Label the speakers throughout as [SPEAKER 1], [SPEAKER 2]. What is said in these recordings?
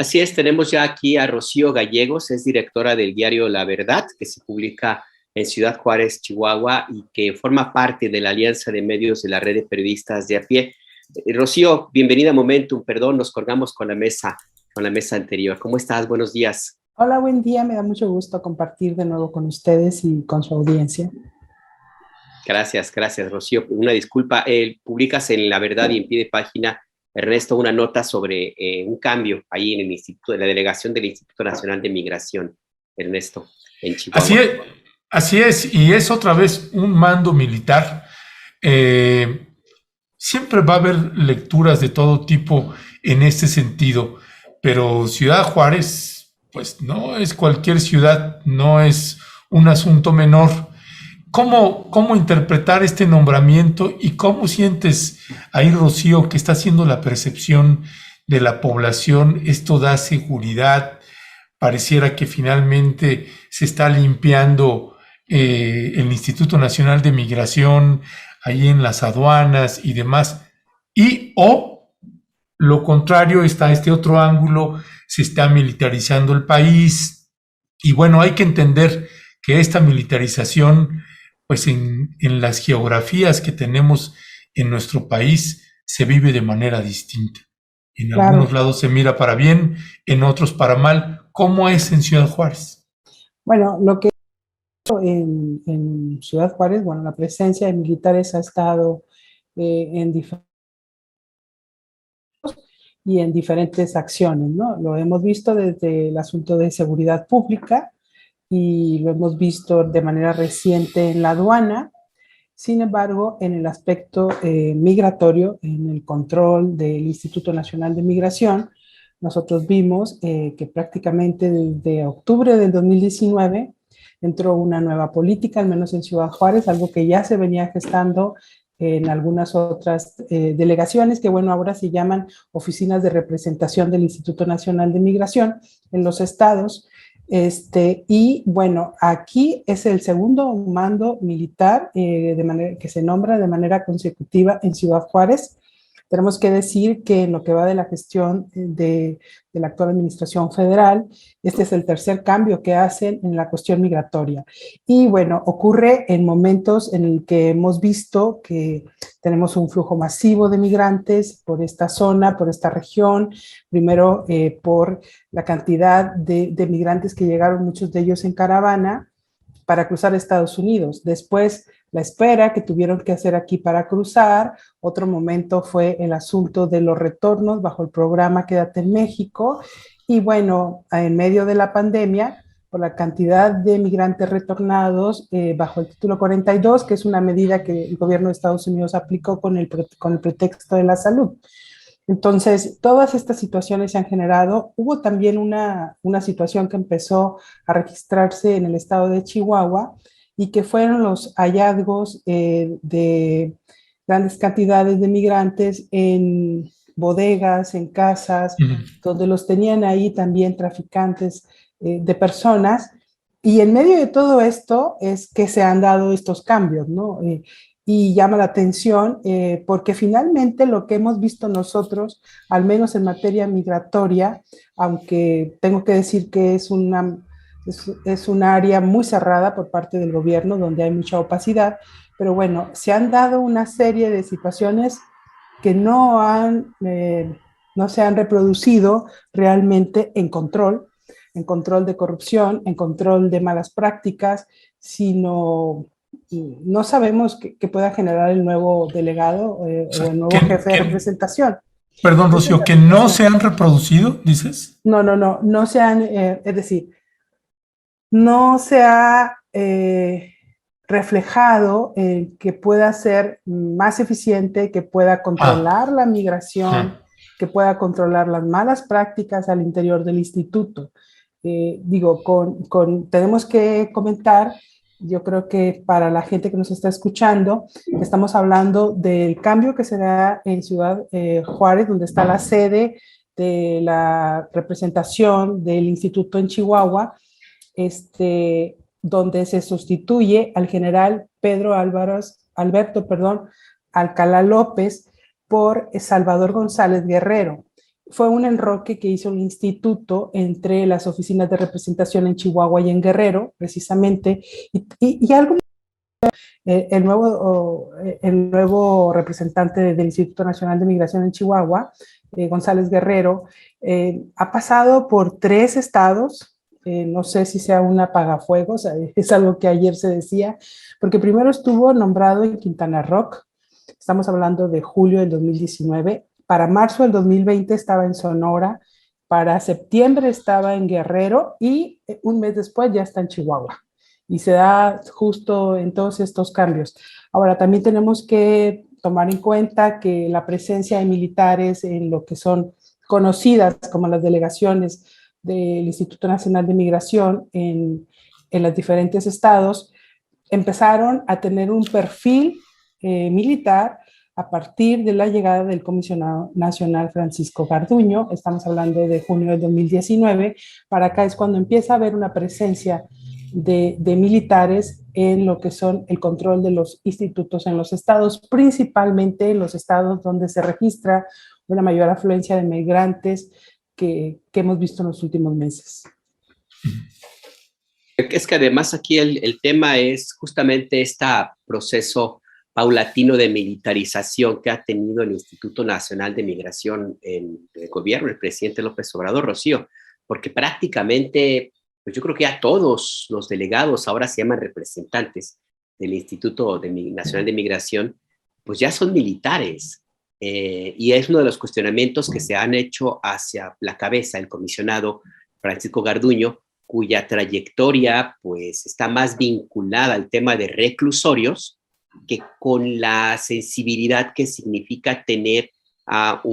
[SPEAKER 1] Así es, tenemos ya aquí a Rocío Gallegos, es directora del diario La Verdad, que se publica en Ciudad Juárez, Chihuahua, y que forma parte de la Alianza de Medios de la Red de Periodistas de a pie. Rocío, bienvenida a Momentum, perdón, nos colgamos con la mesa anterior. ¿Cómo estás? Buenos días.
[SPEAKER 2] Hola, buen día. Me da mucho gusto compartir de nuevo con ustedes y con su audiencia.
[SPEAKER 1] Gracias, Rocío. Una disculpa, publicas en La Verdad y en pie de página, Ernesto, una nota sobre un cambio ahí en el Instituto, de la delegación del Instituto Nacional de Migración, Ernesto, en
[SPEAKER 3] Así
[SPEAKER 1] Chihuahua.
[SPEAKER 3] es, así es, y es otra vez un mando militar. Siempre va a haber lecturas de todo tipo en este sentido, pero Ciudad Juárez, pues no es cualquier ciudad, no es un asunto menor. ¿Cómo interpretar este nombramiento y cómo sientes ahí, Rocío, que está haciendo la percepción de la población? Esto da seguridad, pareciera que finalmente se está limpiando el Instituto Nacional de Migración ahí en las aduanas y demás, o lo contrario, está este otro ángulo, se está militarizando el país, y bueno, hay que entender que esta militarización, pues en las geografías que tenemos en nuestro país, se vive de manera distinta. En algunos
[SPEAKER 2] Claro.
[SPEAKER 3] lados se mira para bien, en otros para mal. ¿Cómo es en Ciudad Juárez?
[SPEAKER 2] Bueno, lo que en Ciudad Juárez, bueno, la presencia de militares ha estado en diferentes acciones, ¿no? Lo hemos visto desde el asunto de seguridad pública y lo hemos visto de manera reciente en la aduana. Sin embargo, en el aspecto migratorio, en el control del Instituto Nacional de Migración, nosotros vimos que prácticamente desde octubre del 2019 entró una nueva política, al menos en Ciudad Juárez, algo que ya se venía gestando en algunas otras delegaciones, que bueno, ahora se llaman oficinas de representación del Instituto Nacional de Migración en los estados. Y bueno, aquí es el segundo mando militar que se nombra de manera consecutiva en Ciudad Juárez. Tenemos que decir que en lo que va de la gestión de la actual administración federal, este es el tercer cambio que hacen en la cuestión migratoria. Y bueno, ocurre en momentos en el que hemos visto que tenemos un flujo masivo de migrantes por esta zona, por esta región, primero por la cantidad de migrantes que llegaron, muchos de ellos en caravana, para cruzar Estados Unidos. Después, la espera que tuvieron que hacer aquí para cruzar. Otro momento fue el asunto de los retornos bajo el programa Quédate en México. Y bueno, en medio de la pandemia, por la cantidad de migrantes retornados bajo el título 42, que es una medida que el gobierno de Estados Unidos aplicó con el pretexto de la salud. Entonces, todas estas situaciones se han generado. Hubo también una situación que empezó a registrarse en el estado de Chihuahua y que fueron los hallazgos de grandes cantidades de migrantes en bodegas, en casas, donde los tenían ahí también traficantes de personas. Y en medio de todo esto es que se han dado estos cambios, ¿no? Y llama la atención porque finalmente lo que hemos visto nosotros, al menos en materia migratoria, aunque tengo que decir que es un área muy cerrada por parte del gobierno, donde hay mucha opacidad, pero bueno, se han dado una serie de situaciones que no se han reproducido realmente en control de corrupción, en control de malas prácticas, sino no sabemos qué pueda generar el nuevo delegado o el nuevo jefe de representación.
[SPEAKER 3] Perdón, Rocío, ¿que no se han reproducido, dices?
[SPEAKER 2] No se han, es decir, no se ha reflejado que pueda ser más eficiente, que pueda controlar la migración, que pueda controlar las malas prácticas al interior del instituto. Tenemos que comentar, yo creo que para la gente que nos está escuchando, estamos hablando del cambio que se da en Ciudad Juárez, donde está la sede de la representación del instituto en Chihuahua, donde se sustituye al general Alberto Alcalá López por Salvador González Guerrero. fue un enroque que hizo el instituto entre las oficinas de representación en Chihuahua y en Guerrero, precisamente, y algo el nuevo representante del Instituto Nacional de Migración en Chihuahua, González Guerrero, ha pasado por 3 estados, no sé si sea un apagafuegos, es algo que ayer se decía, porque primero estuvo nombrado en Quintana Roo, estamos hablando de julio del 2019, para marzo del 2020 estaba en Sonora, para septiembre estaba en Guerrero y un mes después ya está en Chihuahua. Y se da justo en todos estos cambios. Ahora, también tenemos que tomar en cuenta que la presencia de militares en lo que son conocidas como las delegaciones del Instituto Nacional de Migración en los diferentes estados empezaron a tener un perfil militar a partir de la llegada del comisionado nacional Francisco Garduño. Estamos hablando de junio del 2019. Para acá es cuando empieza a haber una presencia de militares en lo que son el control de los institutos en los estados, principalmente en los estados donde se registra una mayor afluencia de migrantes que hemos visto en los últimos meses.
[SPEAKER 1] Es que además aquí el tema es justamente este proceso paulatino de militarización que ha tenido el Instituto Nacional de Migración en el gobierno del presidente López Obrador, Rocío, porque prácticamente, pues yo creo que ya todos los delegados ahora se llaman representantes del Instituto Nacional de Migración, pues ya son militares. Y es uno de los cuestionamientos que se han hecho hacia la cabeza del comisionado Francisco Garduño, cuya trayectoria pues está más vinculada al tema de reclusorios que con la sensibilidad que significa tener a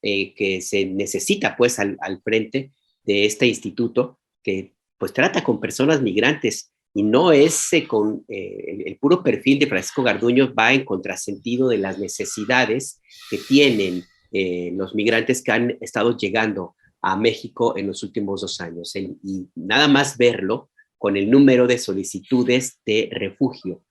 [SPEAKER 1] que se necesita pues al frente de este instituto que pues trata con personas migrantes y no es con el puro perfil de Francisco Garduño va en contrasentido de las necesidades que tienen los migrantes que han estado llegando a México en los últimos 2 años. Y nada más verlo con el número de solicitudes de refugio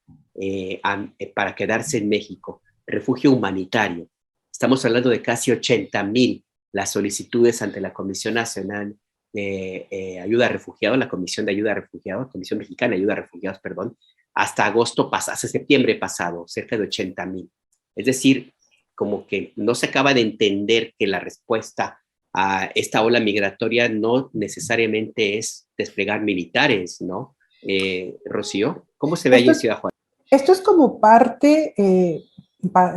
[SPEAKER 1] para quedarse en México, refugio humanitario. Estamos hablando de casi 80,000 las solicitudes ante la Comisión Nacional de Ayuda a Refugiados, la Comisión de Ayuda a Refugiados, Comisión Mexicana de Ayuda a Refugiados, perdón, hasta septiembre pasado, cerca de 80,000. Es decir, como que no se acaba de entender que la respuesta a esta ola migratoria no necesariamente es desplegar militares, ¿no? Rocío, ¿cómo se ve ahí en Ciudad Juárez?
[SPEAKER 2] Esto es como parte,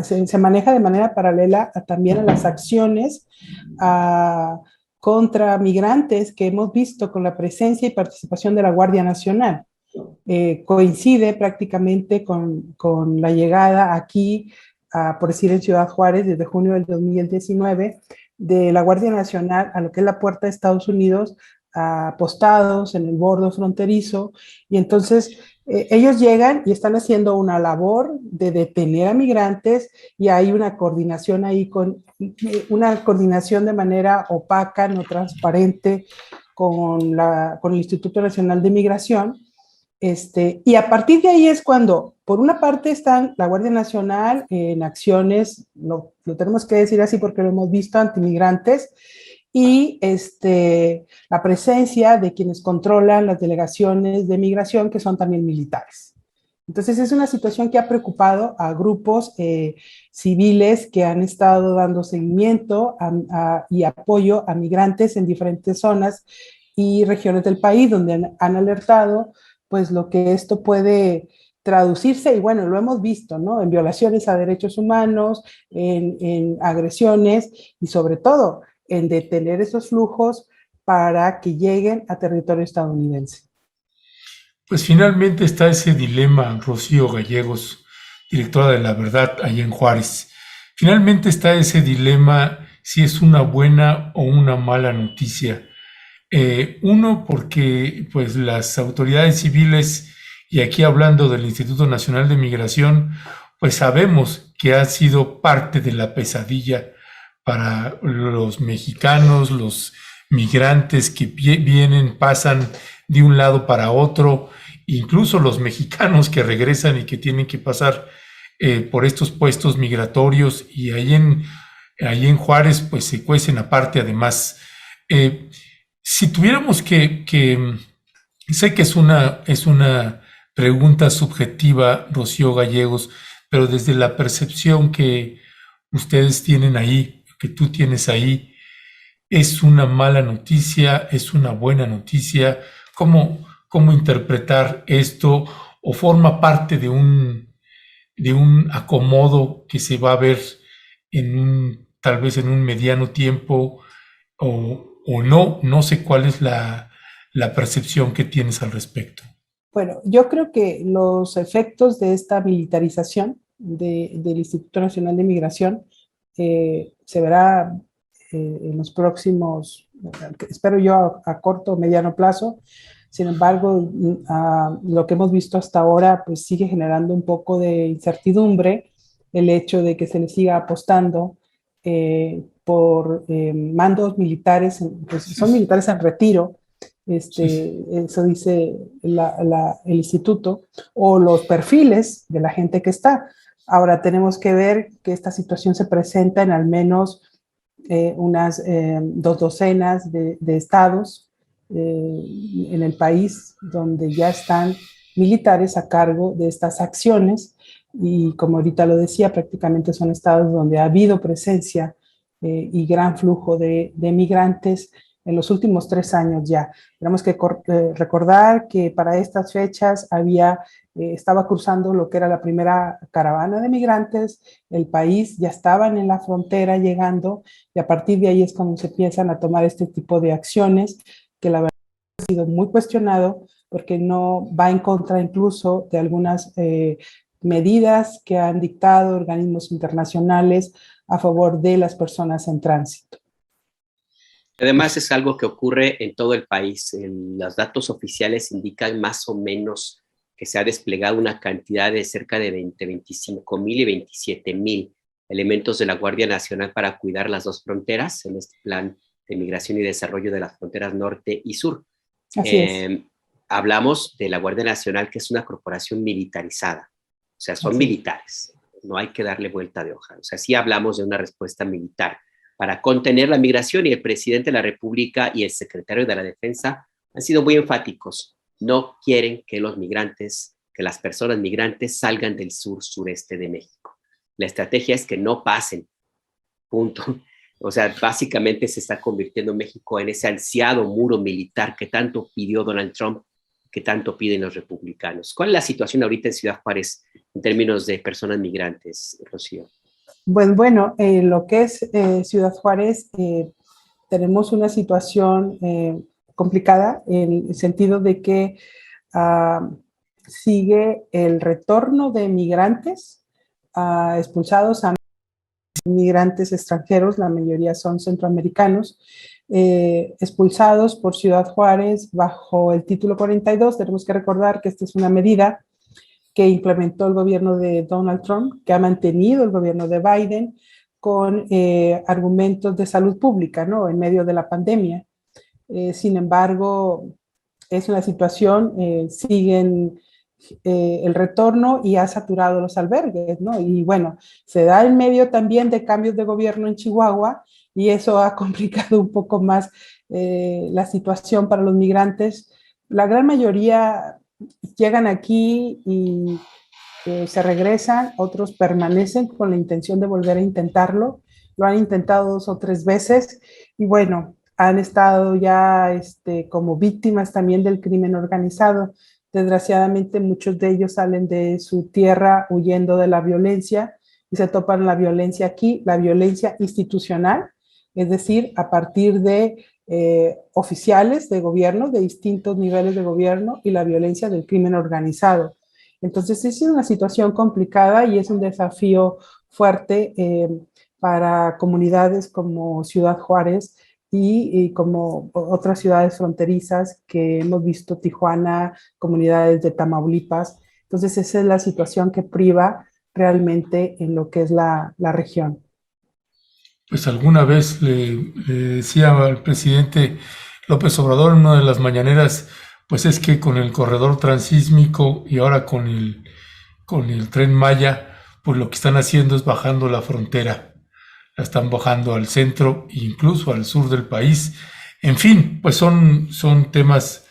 [SPEAKER 2] se maneja de manera paralela también a las acciones contra migrantes que hemos visto con la presencia y participación de la Guardia Nacional. Coincide prácticamente con la llegada aquí, por decir en Ciudad Juárez, desde junio del 2019, de la Guardia Nacional a lo que es la puerta de Estados Unidos, apostados en el borde fronterizo, y entonces ellos llegan y están haciendo una labor de detener a migrantes y hay una coordinación ahí una coordinación de manera opaca, no transparente con el Instituto Nacional de Migración. Y a partir de ahí es cuando, por una parte, están la Guardia Nacional en acciones, lo tenemos que decir así porque lo hemos visto, antimigrantes, y la presencia de quienes controlan las delegaciones de migración, que son también militares. Entonces, es una situación que ha preocupado a grupos civiles que han estado dando seguimiento y apoyo a migrantes en diferentes zonas y regiones del país, donde han alertado pues lo que esto puede traducirse, y bueno, lo hemos visto, ¿no? En violaciones a derechos humanos, en agresiones y sobre todo en detener esos flujos para que lleguen a territorio estadounidense.
[SPEAKER 3] Pues finalmente está ese dilema, Rocío Gallegos, directora de La Verdad, allá en Juárez. Finalmente está ese dilema si es una buena o una mala noticia. Uno, porque pues las autoridades civiles, y aquí hablando del Instituto Nacional de Migración, pues sabemos que ha sido parte de la pesadilla para los mexicanos, los migrantes que vienen, pasan de un lado para otro, incluso los mexicanos que regresan y que tienen que pasar por estos puestos migratorios, y ahí Ahí en Juárez, pues se cuecen aparte además. Si tuviéramos sé que es una pregunta subjetiva, Rocío Gallegos, pero desde la percepción que ustedes tienen ahí, que tú tienes ahí, ¿es una mala noticia? ¿Es una buena noticia? ¿Cómo interpretar esto? ¿O forma parte de un acomodo que se va a ver tal vez en un mediano tiempo o no? No sé cuál es la percepción que tienes al respecto.
[SPEAKER 2] Bueno, yo creo que los efectos de esta militarización del Instituto Nacional de Migración se verá en los próximos, espero yo, a corto o mediano plazo. Sin embargo, lo que hemos visto hasta ahora pues sigue generando un poco de incertidumbre el hecho de que se le siga apostando por mandos militares, pues son militares en retiro. Eso dice el instituto, o los perfiles de la gente que está. Ahora tenemos que ver que esta situación se presenta en al menos unas 2 docenas de estados en el país donde ya están militares a cargo de estas acciones, y como ahorita lo decía, prácticamente son estados donde ha habido presencia y gran flujo de migrantes en los últimos 3 años ya. Tenemos que recordar que para estas fechas estaba cruzando lo que era la primera caravana de migrantes, el país ya estaban en la frontera llegando, y a partir de ahí es cuando se empiezan a tomar este tipo de acciones, que la verdad ha sido muy cuestionado porque no va en contra incluso de algunas medidas que han dictado organismos internacionales a favor de las personas en tránsito.
[SPEAKER 1] Además, es algo que ocurre en todo el país. Los datos oficiales indican más o menos que se ha desplegado una cantidad de cerca de 25,000 y 27,000 elementos de la Guardia Nacional para cuidar las 2 fronteras en este plan de migración y desarrollo de las fronteras norte y sur.
[SPEAKER 2] Así es.
[SPEAKER 1] Hablamos de la Guardia Nacional, que es una corporación militarizada. O sea, son militares. No hay que darle vuelta de hoja. O sea, sí hablamos de una respuesta militar para contener la migración, y el presidente de la República y el secretario de la Defensa han sido muy enfáticos. No quieren que los migrantes, que las personas migrantes salgan del sureste de México. La estrategia es que no pasen, punto. O sea, básicamente se está convirtiendo México en ese ansiado muro militar que tanto pidió Donald Trump, que tanto piden los republicanos. ¿Cuál es la situación ahorita en Ciudad Juárez en términos de personas migrantes, Rocío?
[SPEAKER 2] Bueno, lo que es Ciudad Juárez, tenemos una situación complicada en el sentido de que sigue el retorno de migrantes expulsados a migrantes extranjeros, la mayoría son centroamericanos, expulsados por Ciudad Juárez bajo el título 42. Tenemos que recordar que esta es una medida que implementó el gobierno de Donald Trump, que ha mantenido el gobierno de Biden con argumentos de salud pública, ¿no?, en medio de la pandemia. Sin embargo, es una situación, siguen el retorno y ha saturado los albergues, ¿no? Y bueno, se da en medio también de cambios de gobierno en Chihuahua, y eso ha complicado un poco más la situación para los migrantes. La gran mayoría llegan aquí y se regresan, otros permanecen con la intención de volver a intentarlo, lo han intentado 2 o 3 veces, y bueno, han estado ya como víctimas también del crimen organizado. Desgraciadamente, muchos de ellos salen de su tierra huyendo de la violencia y se topan la violencia aquí, la violencia institucional, es decir, a partir de oficiales de gobierno, de distintos niveles de gobierno, y la violencia del crimen organizado. Entonces, es una situación complicada y es un desafío fuerte para comunidades como Ciudad Juárez y como otras ciudades fronterizas que hemos visto, Tijuana, comunidades de Tamaulipas. Entonces, esa es la situación que priva realmente en lo que es la región.
[SPEAKER 3] Pues alguna vez le decía al presidente López Obrador en una de las mañaneras, pues es que con el corredor transísmico y ahora con el Tren Maya, pues lo que están haciendo es bajando la frontera la están bajando al centro e incluso al sur del país. En fin, pues son temas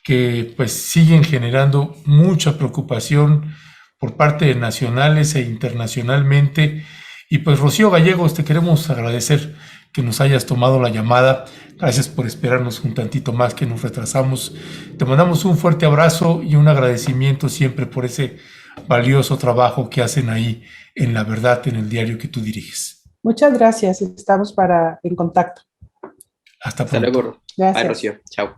[SPEAKER 3] que pues siguen generando mucha preocupación por parte de nacionales e internacionalmente. Y pues Rocío Gallegos, te queremos agradecer que nos hayas tomado la llamada. Gracias por esperarnos un tantito más, que nos retrasamos. Te mandamos un fuerte abrazo y un agradecimiento siempre por ese valioso trabajo que hacen ahí en La Verdad, en el diario que tú diriges.
[SPEAKER 2] Muchas gracias, estamos en contacto.
[SPEAKER 3] Hasta
[SPEAKER 1] Hasta
[SPEAKER 3] pronto.
[SPEAKER 1] luego.
[SPEAKER 2] Gracias.
[SPEAKER 1] Bye, Rocío. Chao.